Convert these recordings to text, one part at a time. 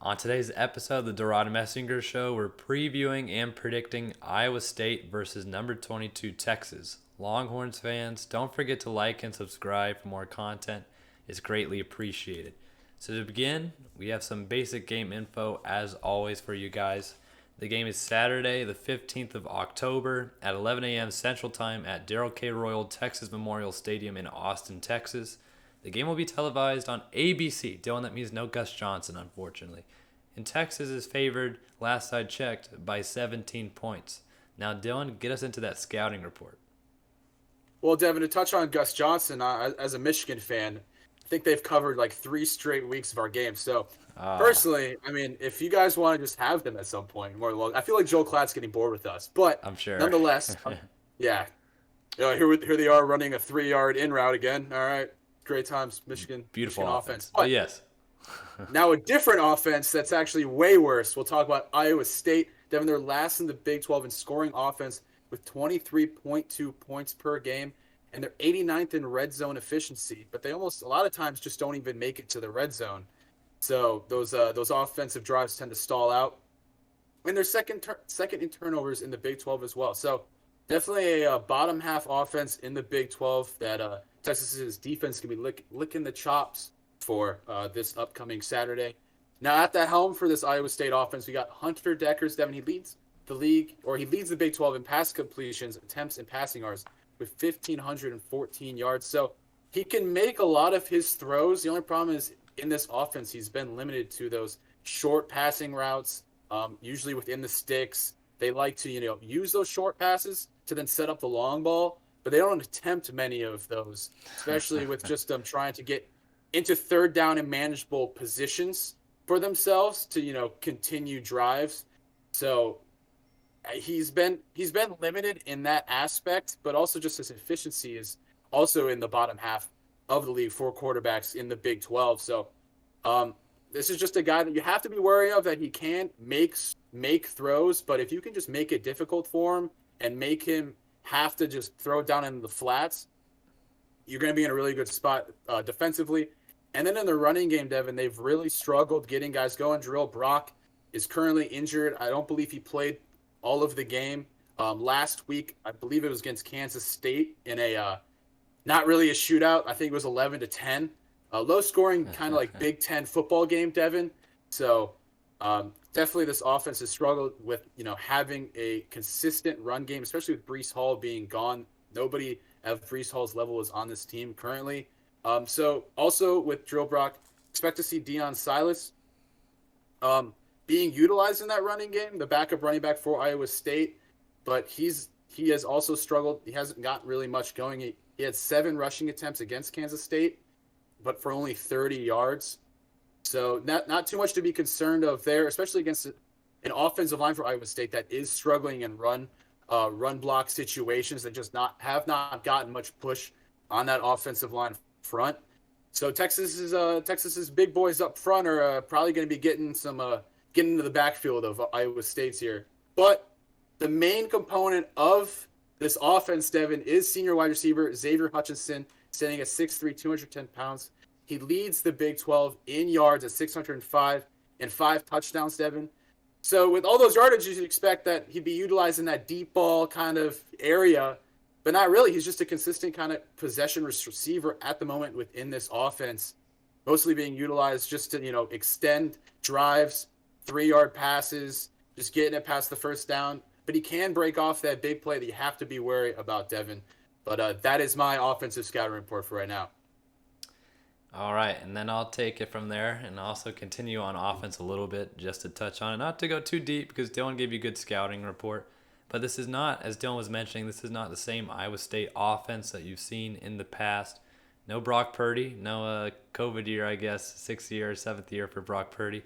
On today's episode of the DeRaud-Messinger Show, we're previewing and predicting Iowa State versus number 22 Texas. Longhorns fans, don't forget to like and subscribe for more content. It's greatly appreciated. So to begin, we have some basic game info as always for you guys. The game is Saturday, the 15th of October at 11 a.m. Central Time at Darrell K. Texas Memorial Stadium in Austin, Texas. The game will be televised on ABC. Dylan, that means no Gus Johnson, unfortunately. And Texas is favored, last I checked, by 17 points. Now, Dylan, get us into that scouting report. Well, Devin, to touch on Gus Johnson, as a Michigan fan, I think they've covered like 3 straight weeks of our games. So, Ah, personally, I mean, if you guys want to just have them at some point, more long, I feel like Joel Klatt's getting bored with us. But I'm sure. nonetheless, yeah, here they are running a 3 yard in route again. All right, great times, Michigan Beautiful offense. offense. But But yes. now a different offense that's actually way worse. We'll talk about Iowa State. Devin, they're last in the Big 12 in scoring offense with 23.2 points per game, and they're 89th in red zone efficiency. But they almost a lot of times just don't even make it to the red zone. So those offensive drives tend to stall out, and they're second in turnovers in the Big 12 as well. So definitely a bottom half offense in the Big 12 that Texas's defense can be licking the chops for this upcoming Saturday. Now at the helm for this Iowa State offense, we got Hunter Deckers. Devin, he leads the league, or he leads the Big 12 in pass completions, attempts, and passing yards with 1,514 yards. So he can make a lot of his throws. The only problem is in this offense, he's been limited to those short passing routes, usually within the sticks. They like to, use those short passes to then set up the long ball, but they don't attempt many of those, especially with just trying to get into third down and manageable positions for themselves to, continue drives. So he's been limited in that aspect, but also just his efficiency is also in the bottom half of the league for quarterbacks in the Big 12. So um, this is just a guy that you have to be wary of, that he can make throws, but if you can just make it difficult for him and make him have to just throw it down in the flats, you're going to be in a really good spot defensively. And then in the running game, Devin, they've really struggled getting guys going. Darrell Brock is currently injured. I don't believe he played all of the game last week. I believe it was against Kansas State in a not really a shootout. I think it was 11-10, a low scoring kind of like Big Ten football game, Devin. So definitely this offense has struggled with having a consistent run game, especially with Breece Hall being gone. Nobody at Breece Hall's level is on this team currently. So also with Drill Brock, expect to see Deion Silas um, being utilized in that running game, the backup running back for Iowa State. But he has also struggled. He hasn't got really much going. He had 7 rushing attempts against Kansas State, but for only 30 yards. So not too much to be concerned of there, especially against an offensive line for Iowa State that is struggling in run block situations that just not gotten much push on that offensive line front. So Texas's big boys up front are probably going to be getting into the backfield of Iowa State's here. But the main component of this offense, Devin, is senior wide receiver Xavier Hutchinson, standing at 6'3", 210 pounds. He leads the Big 12 in yards at 605 and 5 touchdowns, Devin. So with all those yardage, you should expect that he'd be utilized in that deep ball kind of area, but not really. He's just a consistent kind of possession receiver at the moment within this offense, mostly being utilized just to, extend drives, 3 yard passes, just getting it past the first down. But he can break off that big play that you have to be wary about, Devin. But that is my offensive scouting report for right now. All right, and then I'll take it from there and also continue on offense a little bit just to touch on it. Not to go too deep because Dylan gave you a good scouting report. But this is not, as Dylan was mentioning, this is not the same Iowa State offense that you've seen in the past. No Brock Purdy, no COVID year, I guess, 6th year, 7th year for Brock Purdy.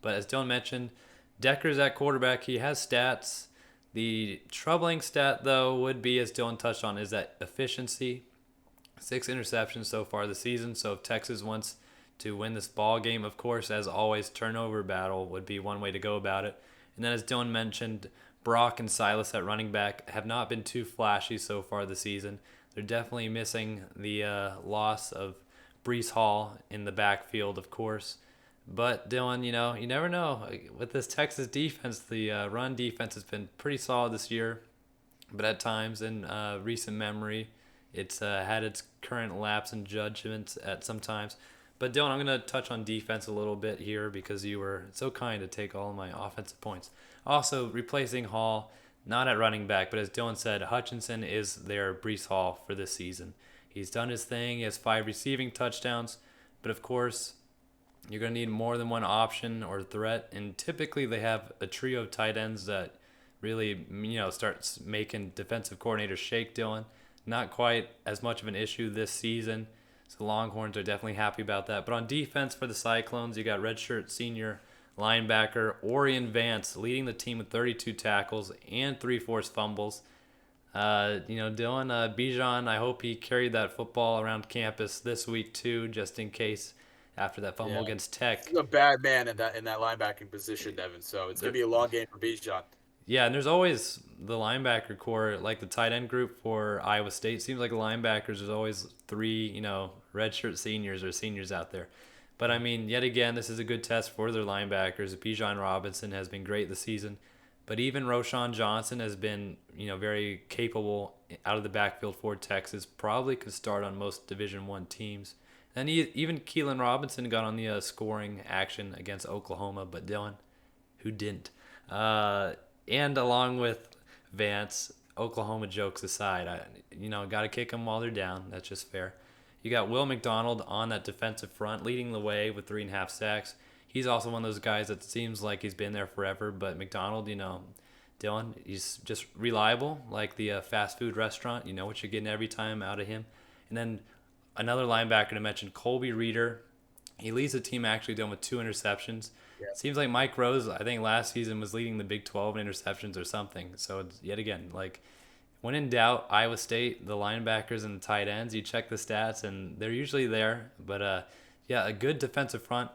But as Dylan mentioned, Decker's at quarterback. He has stats. The troubling stat, though, would be, as Dylan touched on, is that efficiency. 6 interceptions so far this season. So if Texas wants to win this ball game, of course, as always, turnover battle would be one way to go about it. And then as Dylan mentioned, Brock and Silas at running back have not been too flashy so far this season. They're definitely missing the loss of Breece Hall in the backfield, of course. But Dylan, you never know. With this Texas defense, the run defense has been pretty solid this year, but at times in recent memory, it's had its current lapse in judgments at some times. But Dylan, I'm going to touch on defense a little bit here because you were so kind to take all of my offensive points. Also, replacing Hall, not at running back, but as Dylan said, Hutchinson is their Brees Hall for this season. He's done his thing. He has 5 receiving touchdowns, but of course, you're going to need more than one option or threat, and typically they have a trio of tight ends that really, starts making defensive coordinators shake. Dylan, not quite as much of an issue this season, so the Longhorns are definitely happy about that. But on defense for the Cyclones, you got redshirt senior linebacker Orion Vance leading the team with 32 tackles and 3 forced fumbles. Dylan, Bijan, I hope he carried that football around campus this week too, just in case after that fumble against Tech. He's a bad man in that linebacking position, Devin. So it's gonna be a long game for Bijan. Yeah, and there's always the linebacker core, like the tight end group for Iowa State. Seems like the linebackers, there's always 3, redshirt seniors or seniors out there. But I mean, yet again, this is a good test for their linebackers. Bijan Robinson has been great this season, but even Roshan Johnson has been, very capable out of the backfield for Texas. Probably could start on most Division I teams. And even Keelan Robinson got on the scoring action against Oklahoma, but Dylan, who didn't? And along with Vance, Oklahoma jokes aside, got to kick them while they're down. That's just fair. You got Will McDonald on that defensive front, leading the way with 3.5 sacks. He's also one of those guys that seems like he's been there forever, but McDonald, Dylan, he's just reliable, like the fast food restaurant. You know what you're getting every time out of him. And then another linebacker to mention, Colby Reeder. He leads the team actually done with 2 interceptions. Yeah. Seems like Mike Rose, I think last season was leading the Big 12 in interceptions or something. So it's, yet again, like when in doubt, Iowa State, the linebackers and the tight ends, you check the stats and they're usually there. But a good defensive front,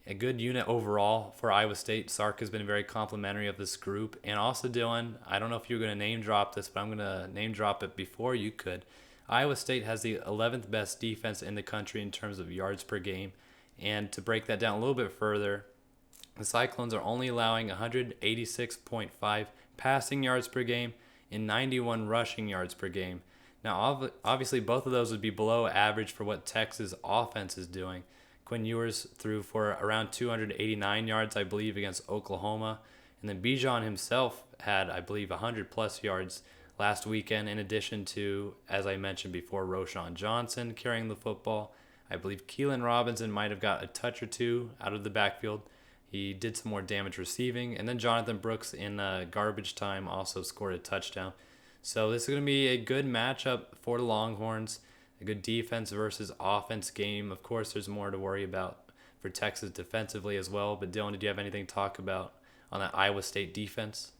a good unit overall for Iowa State. Sark has been very complimentary of this group. And also, Dylan, I don't know if you're going to name drop this, but I'm going to name drop it before you could. Iowa State has the 11th best defense in the country in terms of yards per game. And to break that down a little bit further, the Cyclones are only allowing 186.5 passing yards per game and 91 rushing yards per game. Now, obviously, both of those would be below average for what Texas offense is doing. Quinn Ewers threw for around 289 yards, I believe, against Oklahoma. And then Bijan himself had, I believe, 100-plus yards last weekend, in addition to, as I mentioned before, Roshan Johnson carrying the football. I believe Keelan Robinson might have got a touch or 2 out of the backfield. He did some more damage receiving. And then Jonathan Brooks in garbage time also scored a touchdown. So this is going to be a good matchup for the Longhorns, a good defense versus offense game. Of course, there's more to worry about for Texas defensively as well. But Dylan, did you have anything to talk about on that Iowa State defense?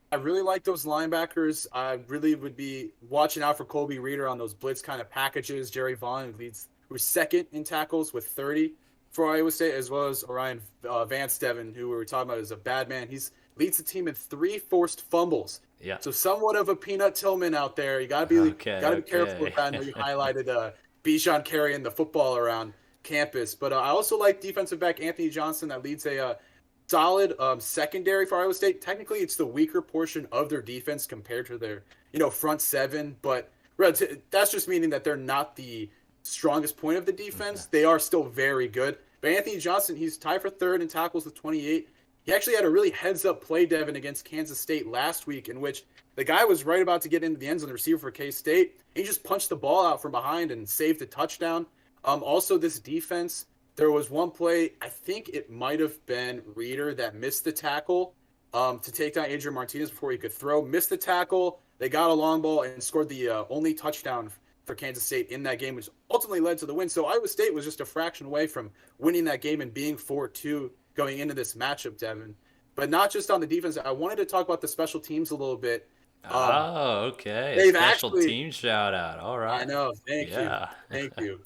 I really like those linebackers. I really would be watching out for Colby Reeder on those blitz kind of packages. Jerry Vaughn who's second in tackles with 30 for Iowa State, as well as Orion Vance Devon, who we were talking about is a bad man. He's leads the team in 3 forced fumbles. Yeah. So somewhat of a Peanut Tillman out there. You gotta be careful with that. I know you highlighted Bijan carrying the football around campus, but I also like defensive back Anthony Johnson that leads a solid secondary for Iowa State. Technically, it's the weaker portion of their defense compared to their front 7, but that's just meaning that they're not the strongest point of the defense. They are still very good. But Anthony Johnson, he's tied for 3rd in tackles with 28. He actually had a really heads-up play, Devin, against Kansas State last week, in which the guy was right about to get into the end zone, the receiver for K-State. He just punched the ball out from behind and saved a touchdown. Also, this defense, there was one play, I think it might have been Reeder that missed the tackle to take down Adrian Martinez before he could throw. Missed the tackle. They got a long ball and scored the only touchdown for Kansas State in that game, which ultimately led to the win. So Iowa State was just a fraction away from winning that game and being 4-2 going into this matchup, Devin. But not just on the defense. I wanted to talk about the special teams a little bit. Okay. Special team shout out. All right. I know. Thank you.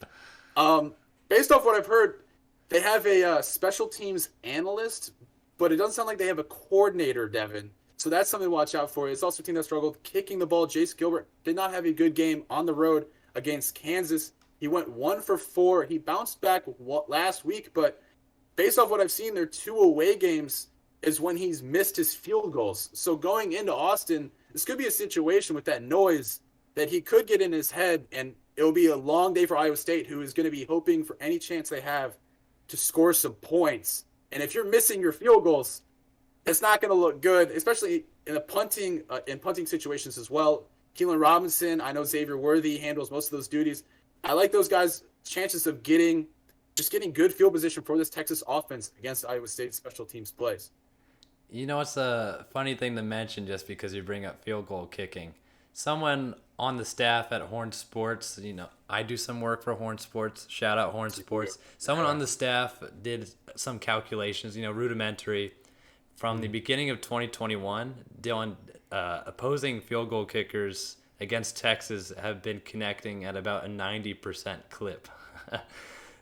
Based off what I've heard, they have a special teams analyst, but it doesn't sound like they have a coordinator, Devin. So that's something to watch out for. It's also a team that struggled kicking the ball. Jace Gilbert did not have a good game on the road against Kansas. He went 1 for 4. He bounced back last week, but based off what I've seen, their 2 away games is when he's missed his field goals. So going into Austin, this could be a situation with that noise that he could get in his head, and it'll be a long day for Iowa State, who is going to be hoping for any chance they have to score some points. And if you're missing your field goals, it's not going to look good, especially in punting situations as well. Keelan Robinson, I know Xavier Worthy handles most of those duties. I like those guys' chances of getting good field position for this Texas offense against Iowa State special teams plays. You know, it's a funny thing to mention just because you bring up field goal kicking. Someone on the staff at HornSports, I do some work for HornSports. Shout out HornSports. Someone on the staff did some calculations, rudimentary. From the beginning of 2021, Dylan, opposing field goal kickers against Texas have been connecting at about a 90% clip.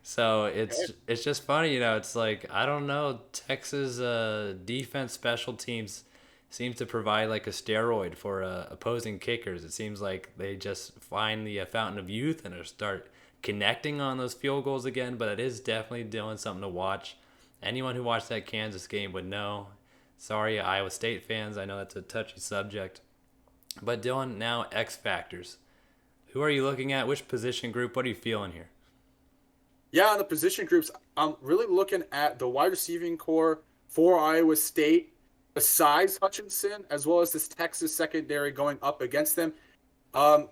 So it's just funny, It's like, I don't know, Texas defense special teams seems to provide like a steroid for opposing kickers. It seems like they just find the fountain of youth and start connecting on those field goals again. But it is definitely doing something to watch. Anyone who watched that Kansas game would know. Sorry, Iowa State fans. I know that's a touchy subject. But Dylan, now X factors. Who are you looking at? Which position group? What are you feeling here? Yeah, on the position groups, I'm really looking at the wide receiving core for Iowa State, besides Hutchinson, as well as this Texas secondary going up against them. The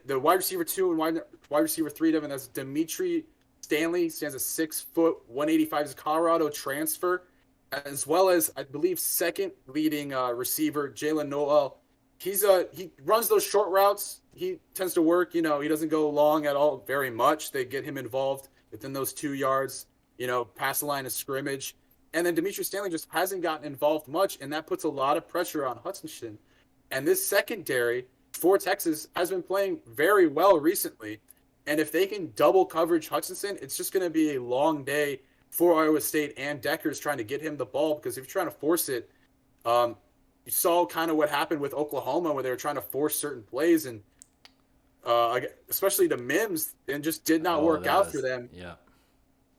wide receiver 2 and wide receiver 3, Devon, that's Dimitri Stanley, stands at 6', 185, is a Colorado transfer, as well as, I believe, second leading receiver, Jalen Noel. He runs those short routes. He tends to work, he doesn't go long at all very much. They get him involved within those 2 yards, past the line of scrimmage. And then Dimitri Stanley just hasn't gotten involved much, and that puts a lot of pressure on Hutchinson. And this secondary for Texas has been playing very well recently. And if they can double coverage Hutchinson, it's just going to be a long day for Iowa State and Deckers trying to get him the ball, because if you're trying to force it, you saw kind of what happened with Oklahoma where they were trying to force certain plays, and especially the Mims, and just did not work out for them. Yeah.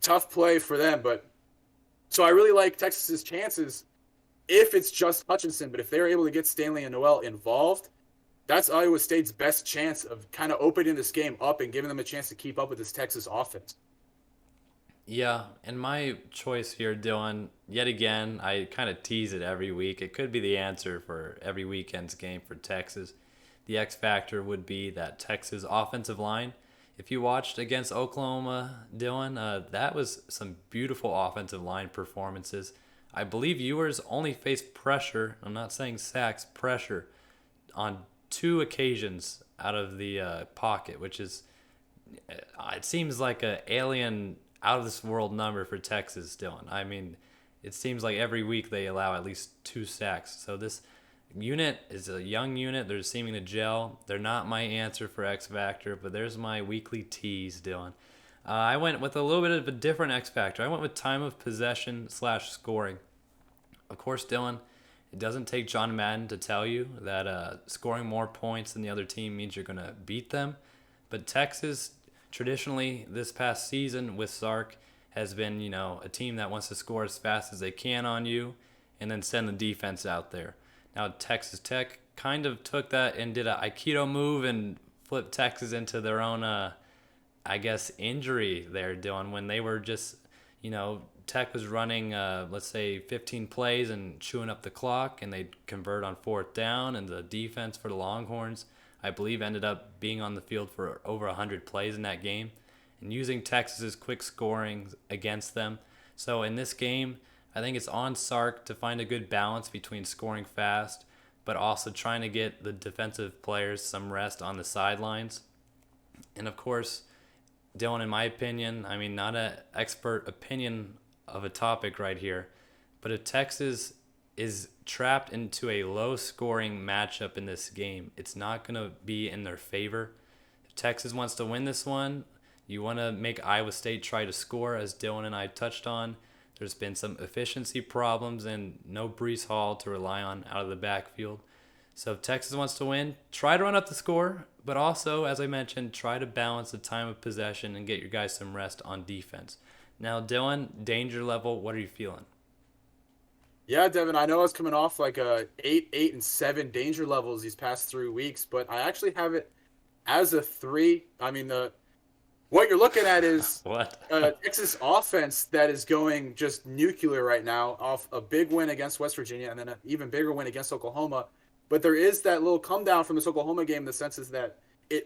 Tough play for them. But so I really like Texas's chances if it's just Hutchinson, but if they're able to get Stanley and Noel involved, that's Iowa State's best chance of kind of opening this game up and giving them a chance to keep up with this Texas offense. Yeah, and my choice here, Dylan, yet again, I kind of tease it every week. It could be the answer for every weekend's game for Texas. The X factor would be that Texas offensive line. If you watched against Oklahoma, Dylan, that was some beautiful offensive line performances. I believe yours only faced pressure, I'm not saying sacks, pressure, on 2 occasions out of the pocket, which is, it seems like an alien, out of this world number for Texas, Dylan. I mean, it seems like every week they allow at least 2 sacks. So this unit is a young unit. They're seeming to gel. They're not my answer for X Factor, but there's my weekly tease, Dylan. I went with a little bit of a different X Factor. I went with time of possession / scoring. Of course, Dylan, it doesn't take John Madden to tell you that scoring more points than the other team means you're going to beat them. But Texas, traditionally, this past season with Sark, has been, a team that wants to score as fast as they can on you and then send the defense out there. Now, Texas Tech kind of took that and did an Aikido move and flipped Texas into their own, injury there, Dylan, when they were just, Tech was running, let's say, 15 plays and chewing up the clock, and they'd convert on 4th down, and the defense for the Longhorns, I believe, ended up being on the field for over 100 plays in that game, and using Texas's quick scoring against them. So in this game, I think it's on Sark to find a good balance between scoring fast, but also trying to get the defensive players some rest on the sidelines. And of course, Dylan, in my opinion, I mean, not an expert opinion of a topic right here, but if Texas is trapped into a low-scoring matchup in this game, it's not going to be in their favor. If Texas wants to win this one, you want to make Iowa State try to score, as Dylan and I touched on. There's been some efficiency problems and no Breece Hall to rely on out of the backfield. So if Texas wants to win, try to run up the score, but also, as I mentioned, try to balance the time of possession and get your guys some rest on defense. Now, Dylan, danger level, what are you feeling? Yeah, Devin, I know I was coming off like a 8, 8, and 7 danger levels these past 3 weeks, but I actually have it as a 3. I mean, the what you're looking at is What? a Texas offense that is going just nuclear right now off a big win against West Virginia and then an even bigger win against Oklahoma. But there is that little come down from this Oklahoma game in the sense is that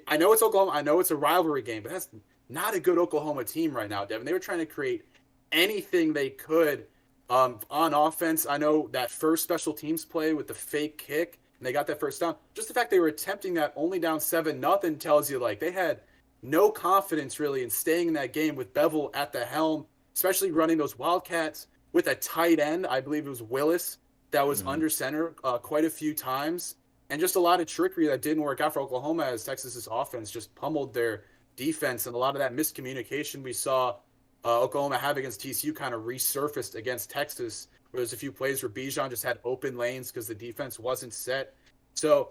I know it's Oklahoma, I know it's a rivalry game, but that's not a good Oklahoma team right now, Devin. They were trying to create anything they could on offense. I know that first special teams play with the fake kick and they got that first down. Just the fact they were attempting that only down 7-0 tells you like they had no confidence really in staying in that game with Bevel at the helm, especially running those Wildcats with a tight end. I believe it was Willis that was under center quite a few times. And just a lot of trickery that didn't work out for Oklahoma as Texas's offense just pummeled their defense. And a lot of that miscommunication we saw Oklahoma have against TCU kind of resurfaced against Texas. Where there's a few plays where Bijan just had open lanes because the defense wasn't set. So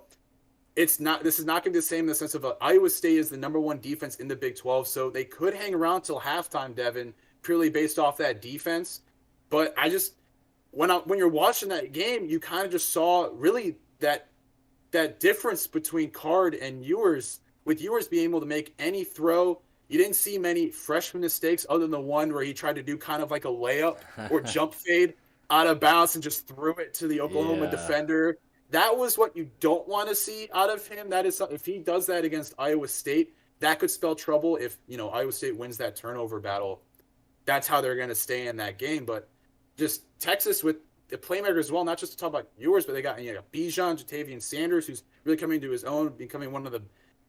it's not. This is not going to be the same in the sense of Iowa State is the number one defense in the Big 12, so they could hang around till halftime, Devin, purely based off that defense. But I just when you're watching that game, you kind of just saw really that difference between Card and Ewers. With Ewers being able to make any throw, you didn't see many freshman mistakes other than the one where he tried to do kind of like a layup or jump fade out of bounds and just threw it to the Oklahoma Yeah. defender. That was what you don't want to see out of him. That is if he does that against Iowa State, that could spell trouble if, Iowa State wins that turnover battle. That's how they're going to stay in that game. But just Texas with the playmakers as well, not just to talk about Ewers, but they got Bijan, Jatavian Sanders, who's really coming to his own, becoming one of the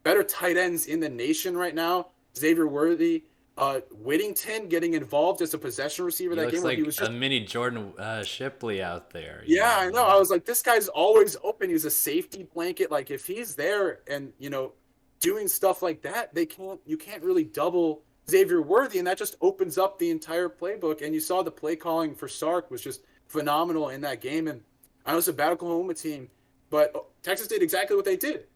better tight ends in the nation right now. Xavier Worthy, Whittington getting involved as a possession receiver He that looks game where he like was a just mini Jordan Shipley out there. yeah, I know. I was like, this guy's always open. He's a safety blanket. Like if he's there and doing stuff like that, you can't really double Xavier Worthy, and that just opens up the entire playbook. And you saw the play calling for Sark was just phenomenal in that game. And I know it's a bad Oklahoma team, but Texas did exactly what they did.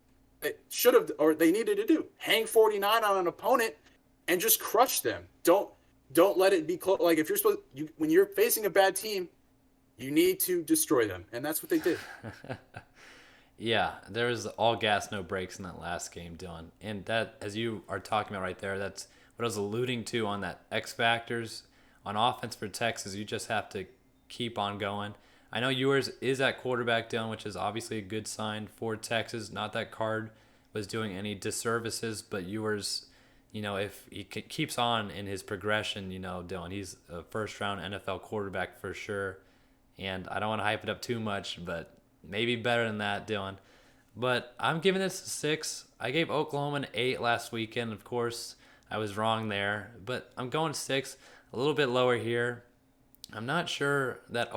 They should have, or they needed to do. Hang 49 on an opponent and just crush them. Don't let it be close. Like if you're when you're facing a bad team, you need to destroy them, and that's what they did. Yeah, there was all gas, no brakes in that last game, Dylan. And that, as you are talking about right there, that's what I was alluding to on that X factors on offense for Texas. You just have to keep on going. I know yours is at quarterback, Dylan, which is obviously a good sign for Texas. Not that Card was doing any disservices, but yours, if he keeps on in his progression, Dylan, he's a first round NFL quarterback for sure. And I don't want to hype it up too much, but maybe better than that, Dylan. But I'm giving this a 6. I gave Oklahoma an 8 last weekend. Of course, I was wrong there. But I'm going 6, a little bit lower here. I'm not sure that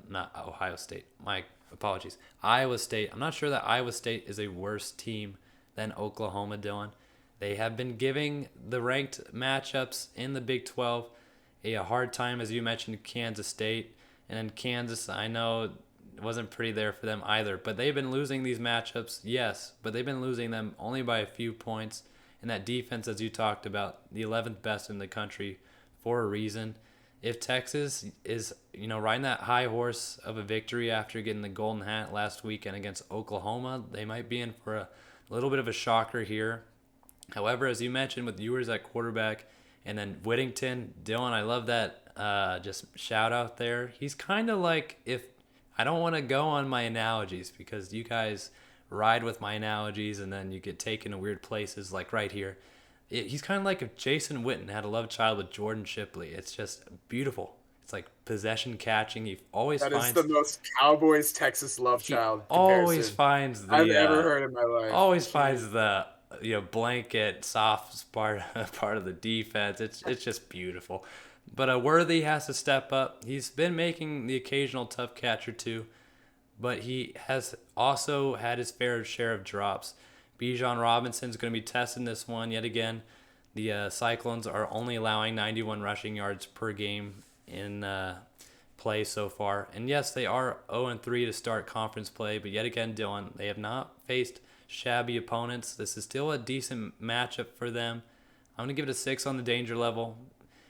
not Ohio State. My apologies. Iowa State. I'm not sure that Iowa State is a worse team than Oklahoma, Dylan. They have been giving the ranked matchups in the Big 12 a hard time, as you mentioned, Kansas State. And then Kansas, I know it wasn't pretty there for them either. But they've been losing these matchups, yes. But they've been losing them only by a few points. And that defense, as you talked about, the 11th best in the country for a reason. If Texas is, riding that high horse of a victory after getting the golden hat last weekend against Oklahoma, they might be in for a little bit of a shocker here. However, as you mentioned, with Ewers at quarterback and then Whittington, Dylan, I love that just shout out there. He's kind of like, if I don't want to go on my analogies because you guys ride with my analogies and then you get taken to weird places like right here. He's kind of like if Jason Witten had a love child with Jordan Shipley. It's just beautiful. It's like possession catching. He always That is finds the most Cowboys Texas love he child always comparison finds I've the ever heard in my life. always Jeez. finds the blanket soft part of the defense. It's just beautiful. But Worthy has to step up. He's been making the occasional tough catch or two, but he has also had his fair share of drops. Bijan Robinson's going to be testing this one yet again. The Cyclones are only allowing 91 rushing yards per game in play so far. And yes, they are 0-3 to start conference play, but yet again, Dylan, they have not faced shabby opponents. This is still a decent matchup for them. I'm going to give it a 6 on the danger level.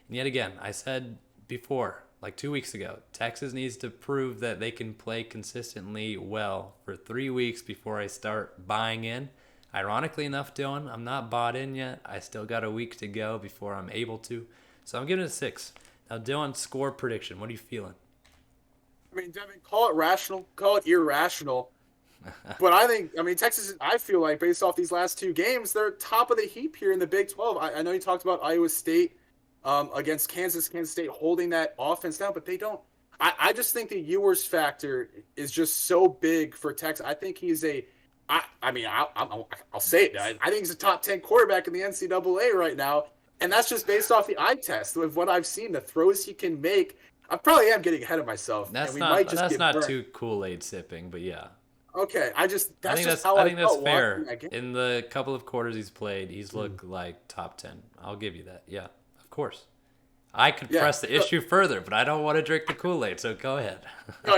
And yet again, I said before, like 2 weeks ago, Texas needs to prove that they can play consistently well for 3 weeks before I start buying in. Ironically enough, Dylan, I'm not bought in yet. I still got a week to go before I'm able to. So I'm giving it a 6. Now, Dylan, score prediction. What are you feeling? I mean, Devin, call it rational, call it irrational. But Texas, I feel like based off these last two games, they're top of the heap here in the Big 12. I know you talked about Iowa State against Kansas State holding that offense down, but they don't. I just think the Ewers factor is just so big for Texas. I think he's I'll say it. I think he's a top 10 quarterback in the NCAA right now. And that's just based off the eye test with what I've seen, the throws he can make. I probably am getting ahead of myself. That's and we not might just that's get not burnt. too Kool-Aid sipping, but yeah. Okay, I think how I think that's felt fair. watching that game. In the couple of quarters he's played, he's looked like top 10. I'll give you that. Yeah, of course. I could Yeah, press the issue further, but I don't want to drink the Kool-Aid, so go ahead. no,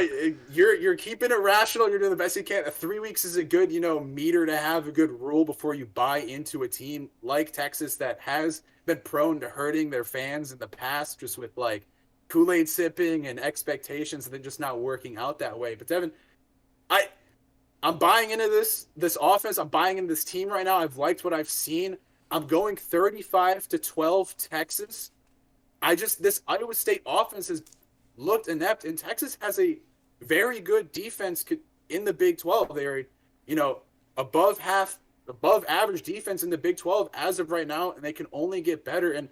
you're keeping it rational. You're doing the best you can. 3 weeks is a good meter to have, a good rule before you buy into a team like Texas that has been prone to hurting their fans in the past, just with like Kool-Aid sipping and expectations, and then just not working out that way. But Devin, I I'm buying into this offense. I'm buying into this team right now. I've liked what I've seen. I'm going 35-12 Texas. This Iowa State offense has looked inept, and Texas has a very good defense in the Big 12. They're, above average defense in the Big 12 as of right now, and they can only get better. And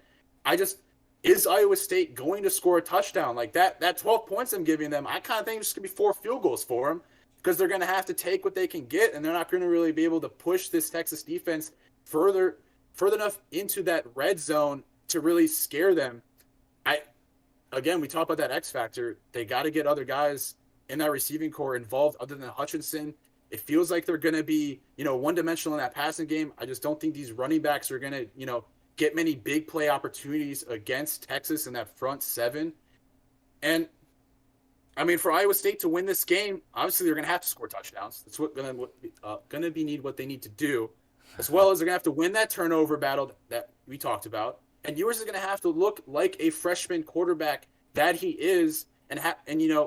is Iowa State going to score a touchdown like that? That 12 points I'm giving them, I kind of think it's going to be 4 field goals for them because they're going to have to take what they can get, and they're not going to really be able to push this Texas defense further enough into that red zone to really scare them. We talk about that X factor. They got to get other guys in that receiving core involved other than Hutchinson. It feels like they're going to be, one-dimensional in that passing game. I just don't think these running backs are going to, get many big play opportunities against Texas in that front seven. And, for Iowa State to win this game, obviously they're going to have to score touchdowns. That's what what they need to do, as well as they're going to have to win that turnover battle that we talked about. And Ewers is going to have to look like a freshman quarterback that he is and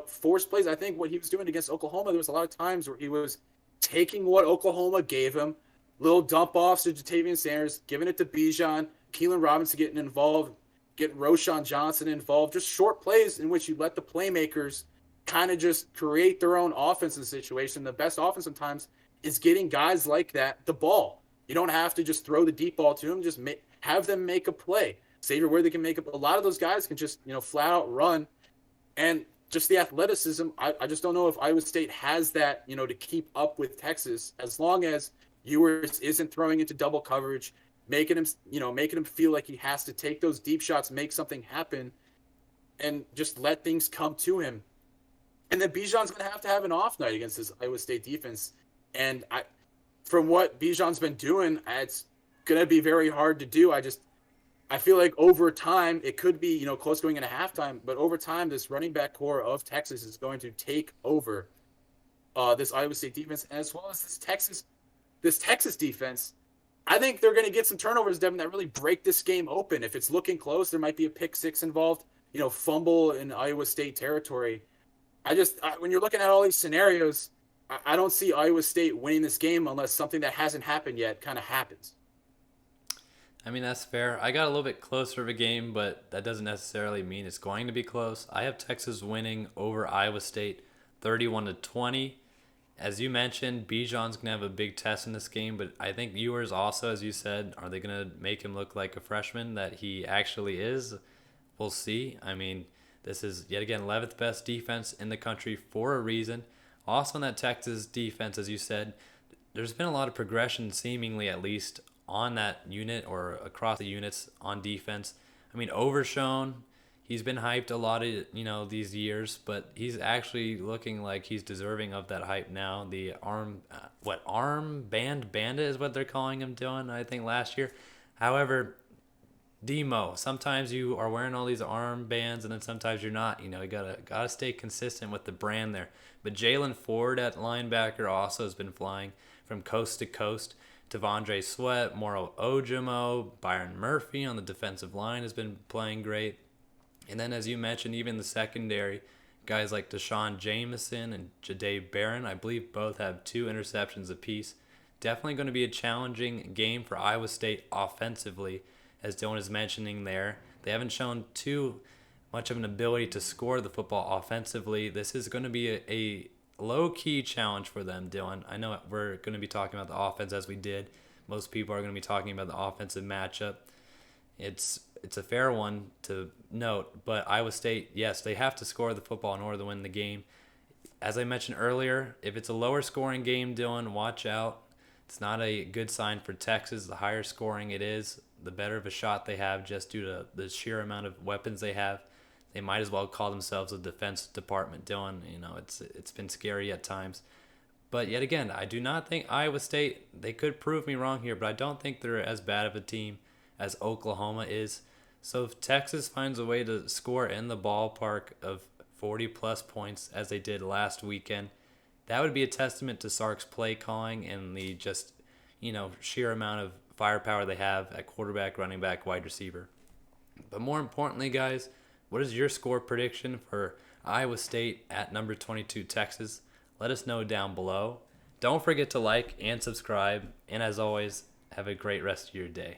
force plays. I think what he was doing against Oklahoma, there was a lot of times where he was taking what Oklahoma gave him, little dump offs to Jatavian Sanders, giving it to Bijan, Keelan Robinson getting involved, getting Roshan Johnson involved, just short plays in which you let the playmakers kind of just create their own offensive situation. The best offense sometimes is getting guys like that the ball. You don't have to just throw the deep ball to them, just have them make a play. Xavier Worthy can make a lot of those guys can just, flat out run. And just the athleticism, I just don't know if Iowa State has that, to keep up with Texas as long as Ewers isn't throwing into double coverage, making him feel like he has to take those deep shots, make something happen, and just let things come to him. And then Bijan's going to have an off night against this Iowa State defense. And from what Bijan's been doing, it's going to be very hard to do. I feel like over time, it could be, close going into halftime, but over time, this running back core of Texas is going to take over this Iowa State defense, as well as this Texas defense. I think they're going to get some turnovers, Devin, that really break this game open. If it's looking close, there might be a pick six involved, fumble in Iowa State territory. When you're looking at all these scenarios, I don't see Iowa State winning this game unless something that hasn't happened yet kind of happens. That's fair. I got a little bit closer of a game, but that doesn't necessarily mean it's going to be close. I have Texas winning over Iowa State 31-20. As you mentioned, Bijan's going to have a big test in this game, but I think Ewers also, as you said, are they going to make him look like a freshman that he actually is? We'll see. This is, yet again, 11th best defense in the country for a reason. Also in that Texas defense, as you said, there's been a lot of progression, seemingly at least, on that unit or across the units on defense. Overshown, he's been hyped a lot of, these years, but he's actually looking like he's deserving of that hype now. The arm band bandit is what they're calling him, doing, I think, last year. However, Demo, sometimes you are wearing all these arm bands and then sometimes you're not. You gotta stay consistent with the brand there. But Jalen Ford at linebacker also has been flying from coast to coast. Devondre Sweat, Moro Ojimo, Byron Murphy on the defensive line has been playing great. And then, as you mentioned, even the secondary, guys like Deshaun Jameson and Jahdae Barron, I believe both have 2 interceptions apiece. Definitely going to be a challenging game for Iowa State offensively, as Dylan is mentioning there. They haven't shown too much of an ability to score the football offensively. This is going to be a low-key challenge for them, Dylan. I know we're going to be talking about the offense as we did. Most people are going to be talking about the offensive matchup. It's a fair one to note, but Iowa State, yes, they have to score the football in order to win the game. As I mentioned earlier, if it's a lower scoring game, Dylan, watch out. It's not a good sign for Texas. The higher scoring it is, the better of a shot they have just due to the sheer amount of weapons they have. They might as well call themselves a defense department, Dylan. It's been scary at times. But yet again, I do not think Iowa State, they could prove me wrong here, but I don't think they're as bad of a team as Oklahoma is. So if Texas finds a way to score in the ballpark of 40-plus points as they did last weekend, that would be a testament to Sark's play calling and the just, sheer amount of firepower they have at quarterback, running back, wide receiver. But more importantly, guys, what is your score prediction for Iowa State at number 22 Texas? Let us know down below. Don't forget to like and subscribe. And as always, have a great rest of your day.